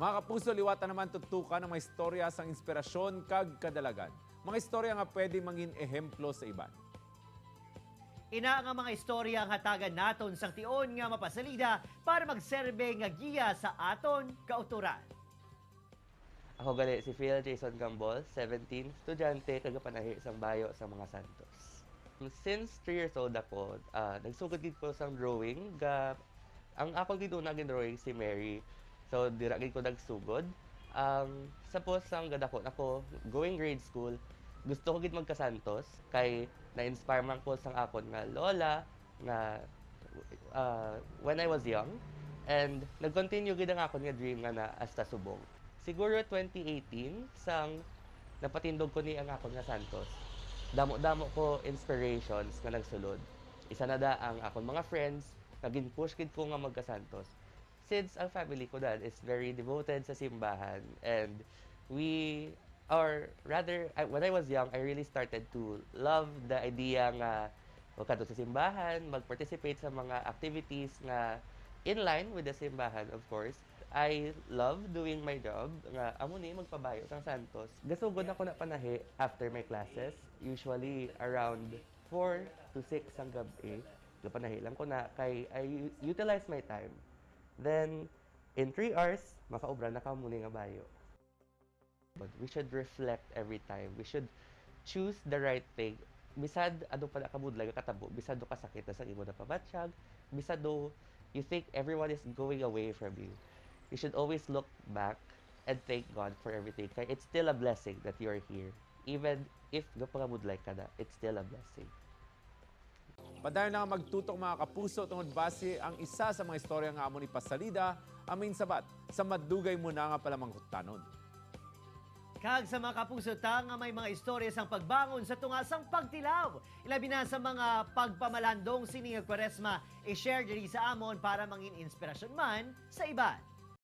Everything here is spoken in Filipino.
Mga kapuso, liwatan naman tutukan ng mga istorya sang inspirasyon kag kadalagan. Mga istorya nga pwede mangin ehemplo sa iban. Ina nga mga istorya ang hatagan naton sang tion nga mapasalida para magserbe nga giya sa aton kauturan. Ako gali si Phil Jason Gambol, 17, estudyante kagapanahi sang Bayo sa mga Santos. Since 3 years old ako, nagsugod gid ko sang drawing. Ang akong giduna gid drawing si Mary. So dira gid ko nagsugod. Suppose ang gadako nako going grade school, gusto ko gid magka-Santos kay na-inspire man ko sang akon nga lola nga when I was young, and nag-continue gid ang akon nga dream nga na hasta subong. Siguro 2018 sang napatindog ko ni ang akon nga Santos. Damo-damo ko inspirations nga nagsulod. Isa na da ang akon mga friends, naging push kid ko nga magka-Santos. Since ang family ko dad is very devoted sa simbahan, and when I was young, I really started to love the idea nga magkadto sa simbahan, mag-participate sa mga activities nga in line with the simbahan, of course. I love doing my job nga amo ni magpabayo sang Santos. Gasugod ako na panahi after my classes, usually around 4 to 6 ang gabi. Panahi lang ko na kay I utilize my time. Then in 3 hours, makaobra na ka muni nga bayo. But we should reflect every time. We should choose the right thing. Bisad ado pa nakabudlay ka katabo, bisad do kasakit na sa imo na pabatsyag, bisad do you think everyone is going away from you. You should always look back and thank God for everything. Kaya it's still a blessing that you're here. Even if gapangabudlay ka na, it's still a blessing. Padayon na nga magtutok mga kapuso tungod base ang isa sa mga istorya nga amo ni pasalida, amin sabat sa madugay mo na nga palamangkutanon. Kag sa mga kapuso nga may mga istorya sang pagbangon sa tungasang pagtilaw. Ilabi na sa mga pagpamalandong sining Kwaresma, i-share diri sa amon para mangin inspirasyon man sa iban.